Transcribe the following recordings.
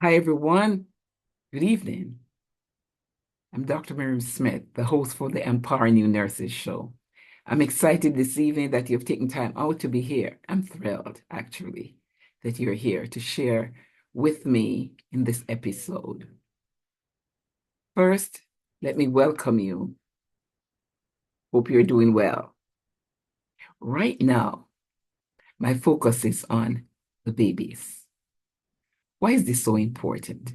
Hi, everyone. Good evening. I'm Dr. Miriam Smith, the host for the Empowering New Nurses Show. I'm excited this evening that you've taken time out to be here. I'm thrilled, actually, that you're here to share with me in this episode. First, let me welcome you. Hope you're doing well. Right now, my focus is on the babies. Why is this so important?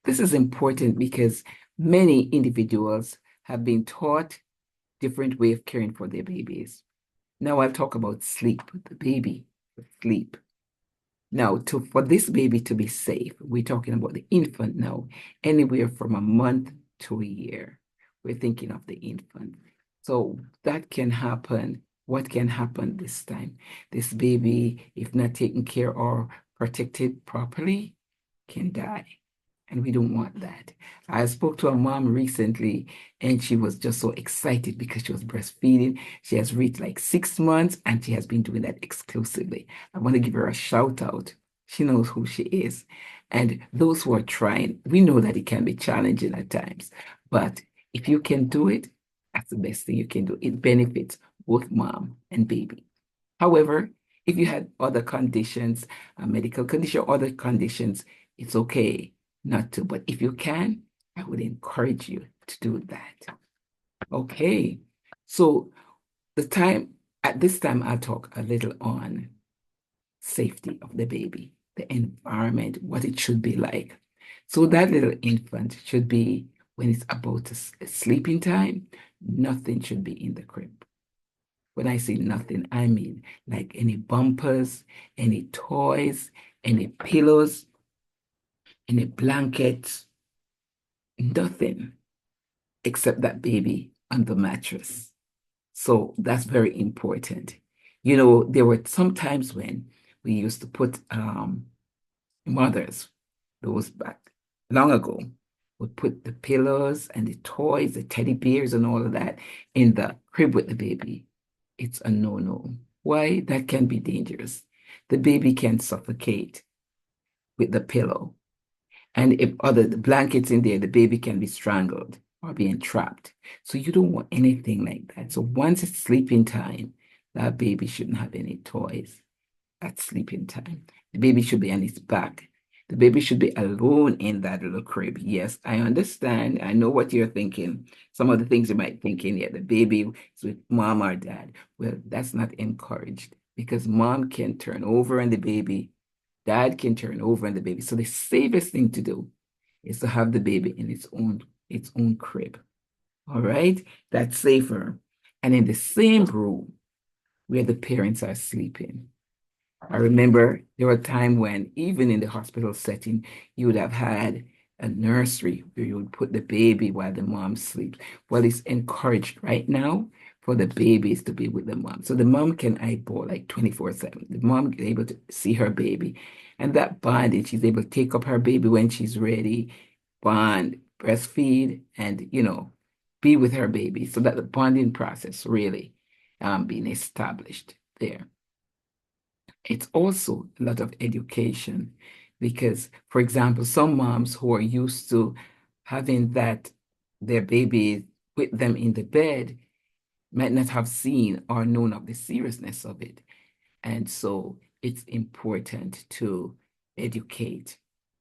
This is important because many individuals have been taught different way of caring for their babies. Now I'll talk about sleep, the baby, sleep. Now, for this baby to be safe, we're talking about the infant now, anywhere from a month to a year. We're thinking of the infant. So that can happen. What can happen this time? This baby, if not taken care or protected properly, can die. And we don't want that. I spoke to a mom recently, and she was just so excited because she was breastfeeding. She has reached like 6 months, and she has been doing that exclusively. I want to give her a shout out. She knows who she is. And those who are trying, we know that it can be challenging at times. But if you can do it, that's the best thing you can do. It benefits both mom and baby. However, if you had other conditions, a medical condition, other conditions, it's okay not to. But if you can, I would encourage you to do that. Okay. So at this time, I'll talk a little on safety of the baby, the environment, what it should be like. So that little infant should be, when it's about to sleeping time, nothing should be in the crib. When I say nothing, I mean like any bumpers, any toys, any pillows, any blankets, nothing except that baby on the mattress. So that's very important. There were some times when we used to put mothers, those back long ago, would put the pillows and the toys, the teddy bears and all of that in the crib with the baby. It's a no-no. Why? That can be dangerous. The baby can suffocate with the pillow. And if the blankets in there, the baby can be strangled or be entrapped. So you don't want anything like that. So once it's sleeping time, that baby shouldn't have any toys at sleeping time. The baby should be on its back. The baby should be alone in that little crib. Yes, I understand. I know what you're thinking. Some of the things you might think in, yeah, the baby is with mom or dad. Well, that's not encouraged because mom can turn over on the baby, dad can turn over on the baby. So the safest thing to do is to have the baby in its own crib. All right? That's safer. And in the same room where the parents are sleeping. I remember there were times when, even in the hospital setting, you would have had a nursery where you would put the baby while the mom sleeps. Well, it's encouraged right now for the babies to be with the mom. So the mom can eyeball like 24/7. The mom is able to see her baby. And that bonding, she's able to take up her baby when she's ready, bond, breastfeed, and, be with her baby. So that the bonding process really being established there. It's also a lot of education because, for example, some moms who are used to having their baby with them in the bed might not have seen or known of the seriousness of it. And so it's important to educate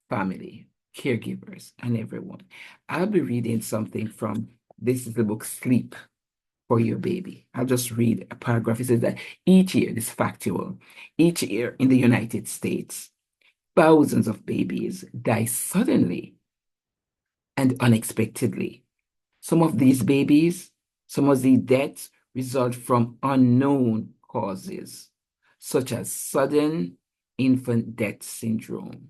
family, caregivers, and everyone. I'll be reading something from this is the book Sleep for Your Baby. I'll just read a paragraph. It says that each year, this is factual, each year in the United States, thousands of babies die suddenly and unexpectedly. Some of these babies, some of these deaths result from unknown causes, such as sudden infant death syndrome.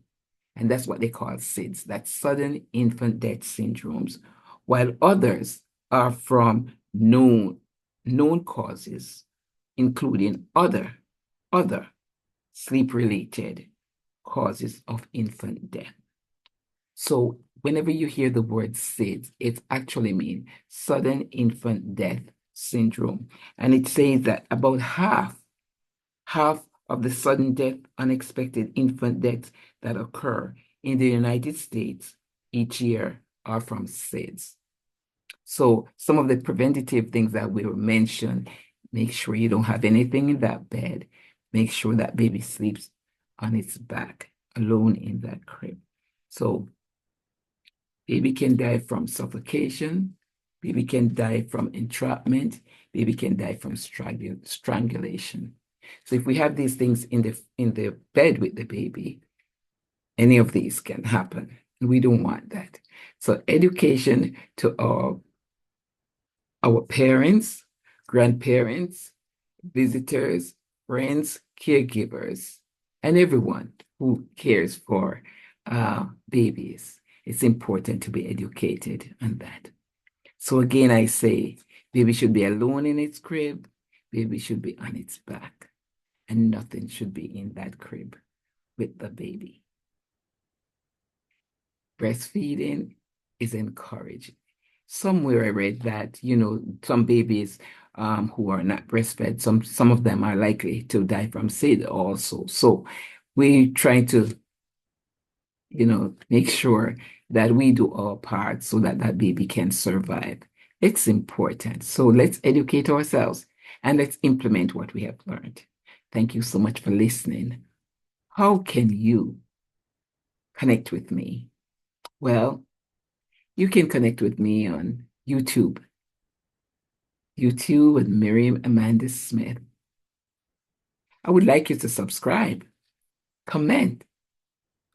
And that's what they call SIDS, that's sudden infant death syndromes, while others are from known causes, including other sleep-related causes of infant death. So whenever you hear the word SIDS, it actually means sudden infant death syndrome. And it says that about half of the sudden death, unexpected infant deaths that occur in the United States each year are from SIDS. So some of the preventative things that we were mentioned, make sure you don't have anything in that bed. Make sure that baby sleeps on its back, alone in that crib. So baby can die from suffocation, baby can die from entrapment, baby can die from strangulation. So if we have these things in the bed with the baby, any of these can happen. And we don't want that. So education to our parents, grandparents, visitors, friends, caregivers, and everyone who cares for babies. It's important to be educated on that. So again, I say, baby should be alone in its crib, baby should be on its back, and nothing should be in that crib with the baby. Breastfeeding is encouraged. Somewhere I read that, some babies who are not breastfed, some of them are likely to die from SIDS also. So we try to, make sure that we do our part so that that baby can survive. It's important. So let's educate ourselves and let's implement what we have learned. Thank you so much for listening. How can you connect with me? Well, you can connect with me on YouTube with Miriam Amanda Smith. I would like you to subscribe, comment,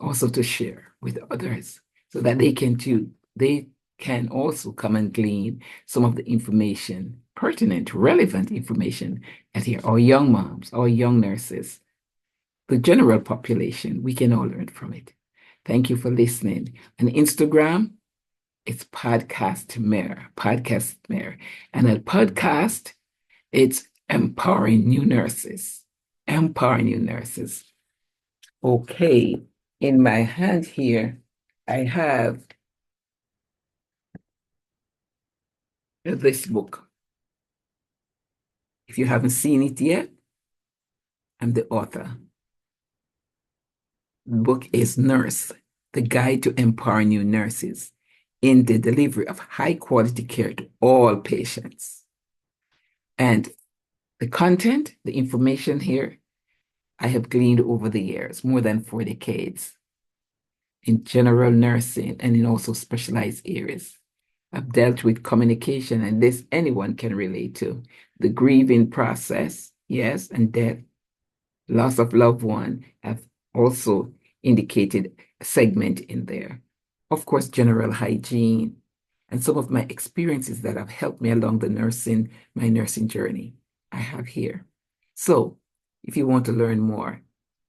also to share with others so that they can too. They can also come and glean some of the information, pertinent, relevant information at here. Our young moms, our young nurses, the general population, we can all learn from it. Thank you for listening. On Instagram, it's Podcast Mayor. And at podcast, it's Empowering New Nurses. Empowering New Nurses. Okay, in my hand here, I have this book. If you haven't seen it yet, I'm the author. The book is Nurse, The Guide to Empowering New Nurses in the Delivery of High Quality Care to All Patients. And the content, the information here, I have gleaned over the years, more than 4 decades, in general nursing and in also specialized areas. I've dealt with communication, and this anyone can relate to. The grieving process, yes, and death, loss of loved one, have also indicated a segment in there. Of course, general hygiene, and some of my experiences that have helped me along my nursing journey, I have here. So if you want to learn more,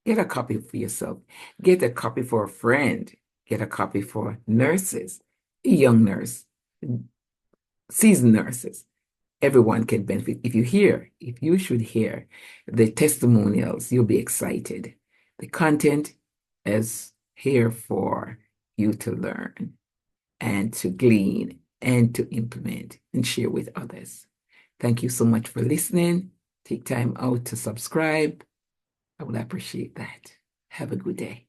get a copy for yourself. Get a copy for a friend. Get a copy for nurses, a young nurse, seasoned nurses. Everyone can benefit. If you should hear the testimonials, you'll be excited. The content is here for you to learn and to glean and to implement and share with others. Thank you so much for listening. Take time out to subscribe. I would appreciate that. Have a good day.